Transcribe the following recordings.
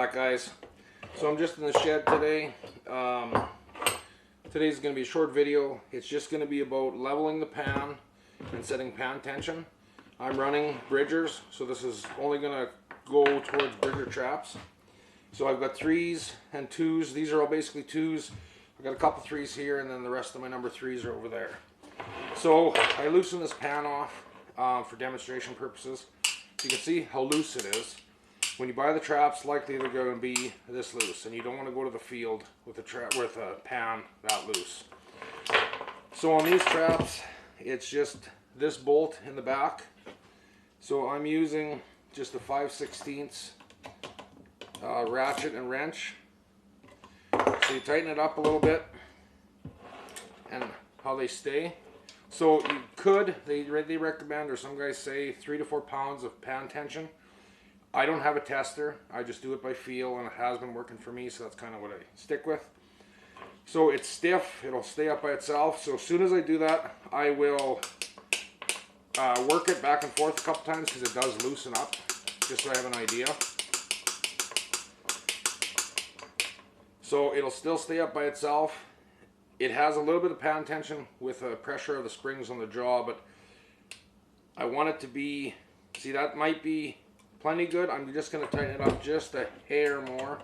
back, guys. So I'm just in the shed today. Today's going to be a short video. It's just going to be about leveling the pan and setting pan tension. I'm running Bridgers, so this is only going to go towards Bridger traps. So I've got 3s and 2s. These are all basically 2s. I've got a couple 3s here, and then the rest of my number 3s are over there. So I loosen this pan off for demonstration purposes. You can see how loose it is. When you buy the traps, likely they're going to be this loose, and you don't want to go to the field with a pan that loose. So on these traps, it's just this bolt in the back. So I'm using just a 5/16 ratchet and wrench. So you tighten it up a little bit, and how they stay. So you could, they recommend, or some guys say, 3 to 4 pounds of pan tension. I don't have a tester, I just do it by feel, and it has been working for me, so that's kind of what I stick with. So it's stiff, it'll stay up by itself, so as soon as I do that, I will work it back and forth a couple times because it does loosen up, just so I have an idea. So it'll still stay up by itself. It has a little bit of pan tension with the pressure of the springs on the jaw, but I want it to be, see, that might be plenty good. I'm just going to tighten it up just a hair more.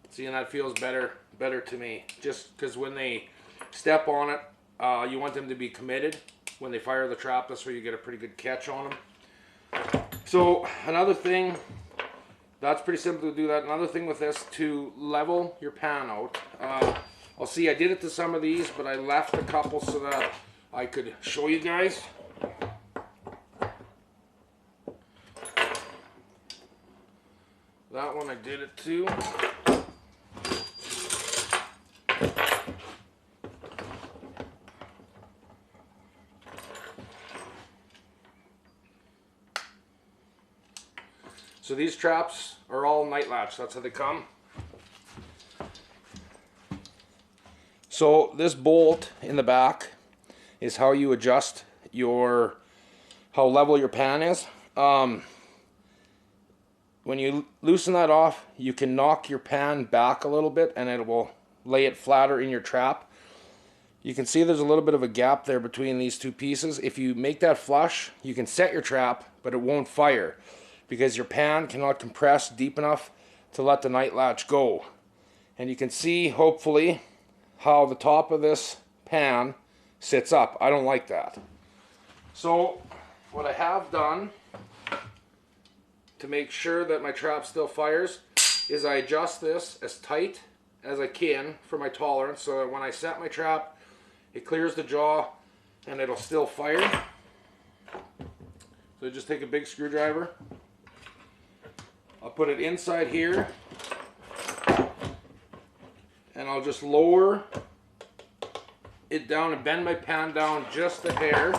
See, and that feels better to me. Just because when they step on it, you want them to be committed. When they fire the trap, that's where you get a pretty good catch on them. So another thing, that's pretty simple to do that. Another thing with this, to level your pan out. I'll see, I did it to some of these, but I left a couple so that I could show you guys. That one I did it too. So these traps are all night latch, that's how they come. So this bolt in the back is how you adjust how level your pan is. When you loosen that off, you can knock your pan back a little bit and it will lay it flatter in your trap. You can see there's a little bit of a gap there between these two pieces. If you make that flush, you can set your trap, but it won't fire because your pan cannot compress deep enough to let the night latch go. And you can see, hopefully, how the top of this pan sits up. I don't like that. So what I have done to make sure that my trap still fires is I adjust this as tight as I can for my tolerance, so that when I set my trap, it clears the jaw and it'll still fire. So just take a big screwdriver. I'll put it inside here, and I'll just lower it down and bend my pan down just a hair.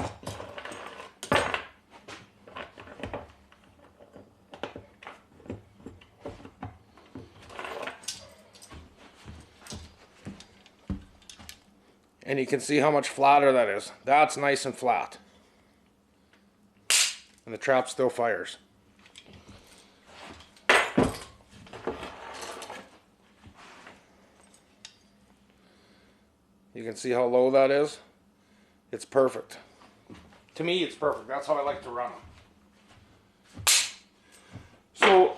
And you can see how much flatter that is. That's nice and flat. And the trap still fires. You can see how low that is. It's perfect. To me, it's perfect. That's how I like to run them. So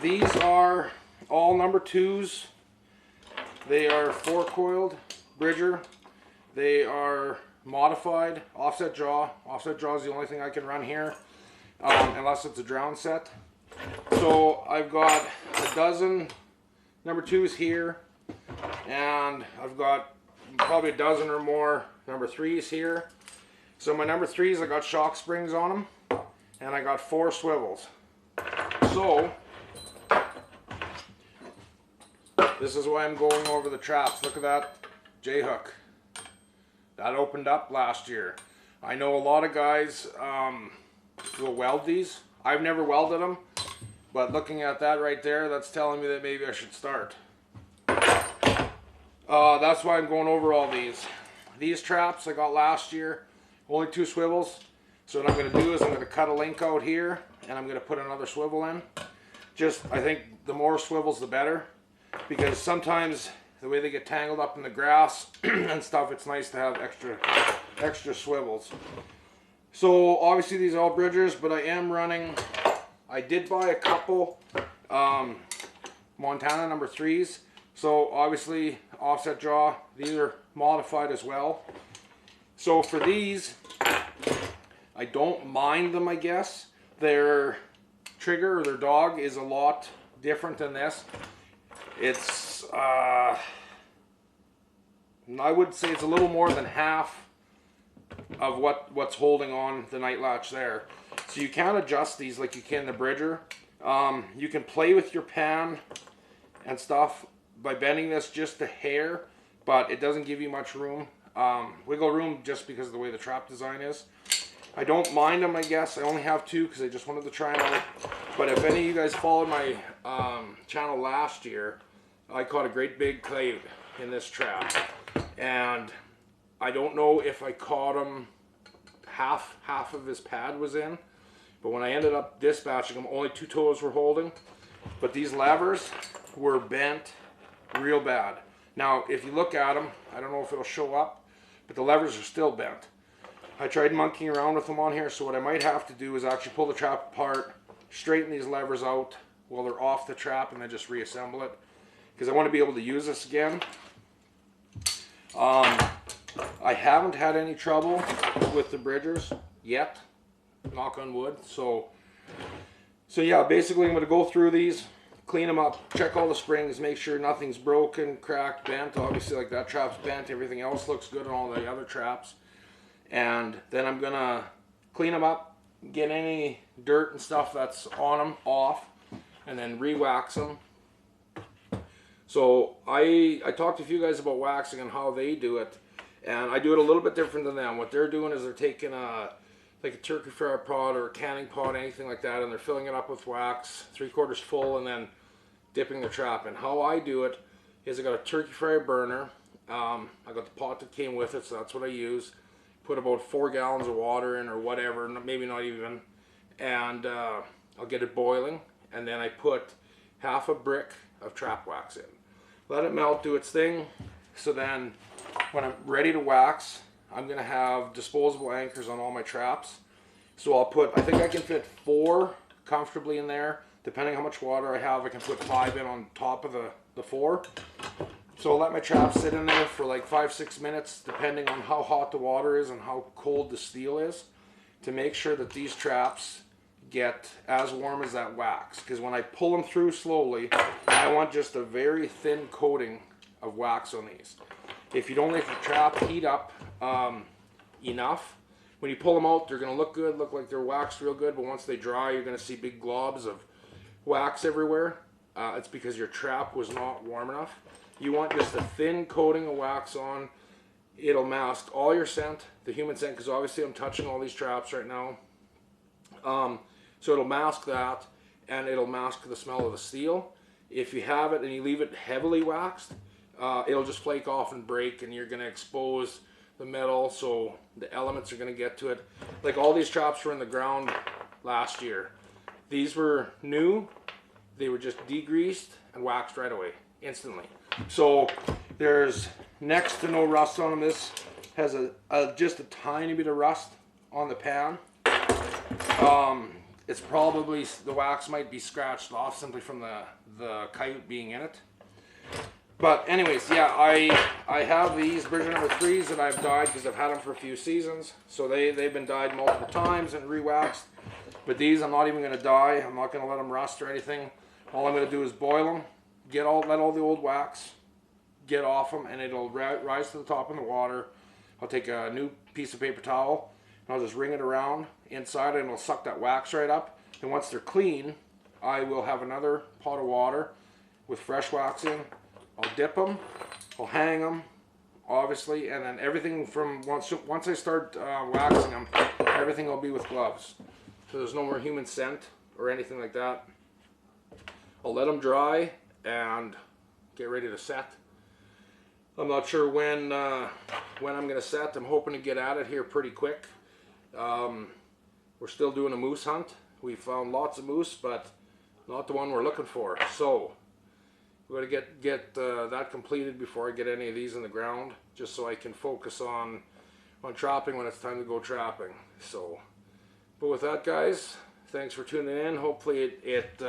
these are all number 2s. They are 4-coiled Bridger. They are modified offset jaw. Offset jaw is the only thing I can run here, unless it's a drown set. So I've got a dozen number 2s here, and I've got probably a dozen or more number 3s here. So my number 3s, I got shock springs on them, and I got 4 swivels. So this is why I'm going over the traps. Look at that J-hook. That opened up last year. I know a lot of guys will weld these. I've never welded them, but looking at that right there, that's telling me that maybe I should start. That's why I'm going over all these. These traps I got last year, only 2 swivels. So what I'm going to do is I'm going to cut a link out here, and I'm going to put another swivel in. Just, I think the more swivels the better, because sometimes the way they get tangled up in the grass and stuff, it's nice to have extra swivels. So obviously these are all Bridgers, but I am running, I did buy a couple Montana number 3s. So obviously offset jaw, these are modified as well. So for these, I don't mind them, I guess. Their trigger or their dog is a lot different than this. It's, I would say it's a little more than half of what's holding on the night latch there. So you can't adjust these like you can the Bridger. You can play with your pan and stuff by bending this just a hair, but it doesn't give you much room. Wiggle room just because of the way the trap design is. I don't mind them, I guess. I only have 2 because I just wanted to try them out. But if any of you guys followed my channel last year, I caught a great big clay in this trap. And I don't know if I caught him half of his pad was in. But when I ended up dispatching him, only 2 toes were holding. But these levers were bent real bad. Now, if you look at them, I don't know if it'll show up, but the levers are still bent. I tried monkeying around with them on here, so what I might have to do is actually pull the trap apart, straighten these levers out while they're off the trap, and then just reassemble it, because I want to be able to use this again. I haven't had any trouble with the Bridgers yet, knock on wood. So yeah, basically I'm going to go through these, clean them up, check all the springs, make sure nothing's broken, cracked, bent. Obviously, like that trap's bent, everything else looks good on all the other traps. And then I'm gonna clean them up, get any dirt and stuff that's on them off, and then re-wax them. So I talked to a few guys about waxing and how they do it, and I do it a little bit different than them. What they're doing is they're taking like a turkey fryer pot or a canning pot, anything like that, and they're filling it up with wax, 3/4 full, and then dipping the trap in. How I do it is I got a turkey fryer burner. I got the pot that came with it, so that's what I use. Put about 4 gallons of water in, or whatever, maybe not even, and I'll get it boiling, and then I put half a brick of trap wax in. Let it melt, do its thing. So then when I'm ready to wax, I'm gonna have disposable anchors on all my traps. So I'll put, I think I can fit 4 comfortably in there. Depending how much water I have, I can put 5 in on top of the 4. So I'll let my trap sit in there for like 5-6 minutes, depending on how hot the water is and how cold the steel is, to make sure that these traps get as warm as that wax. Because when I pull them through slowly, I want just a very thin coating of wax on these. If you don't let your trap heat up enough, when you pull them out, they're going to look good, look like they're waxed real good, but once they dry, you're going to see big globs of wax everywhere. It's because your trap was not warm enough. You want just a thin coating of wax on. It'll mask all your scent, the human scent, because obviously I'm touching all these traps right now. So it'll mask that, and it'll mask the smell of the steel. If you have it and you leave it heavily waxed, it'll just flake off and break, and you're going to expose the metal, so the elements are going to get to it. Like all these traps were in the ground last year. These were new. They were just degreased and waxed right away, instantly. So there's next to no rust on them. This has just a tiny bit of rust on the pan. It's probably, the wax might be scratched off simply from the kite being in it. But anyways, yeah, I have these Bridger number 3s that I've dyed because I've had them for a few seasons. So they've been dyed multiple times and re-waxed. But these I'm not even going to dye. I'm not going to let them rust or anything. All I'm going to do is boil them, let all the old wax get off them, and it'll rise to the top in the water. I'll take a new piece of paper towel, and I'll just wring it around inside, and it'll suck that wax right up. And once they're clean, I will have another pot of water with fresh wax in. I'll dip them, I'll hang them, obviously, and then everything from once I start waxing them, everything will be with gloves. So there's no more human scent or anything like that. I'll let them dry and get ready to set. I'm not sure when I'm going to set. I'm hoping to get at it here pretty quick. we're still doing a moose hunt. We found lots of moose, but not the one we're looking for. So we're going to get that completed before I get any of these in the ground, just so I can focus on trapping when it's time to go trapping. So, but with that, guys, thanks for tuning in. Hopefully it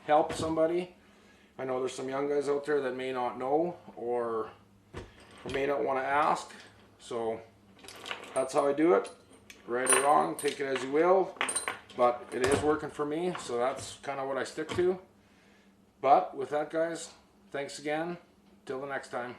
helped somebody. I know there's some young guys out there that may not know or may not want to ask. So that's how I do it. Right or wrong, take it as you will. But it is working for me, so that's kind of what I stick to. But with that, guys, thanks again. Till the next time.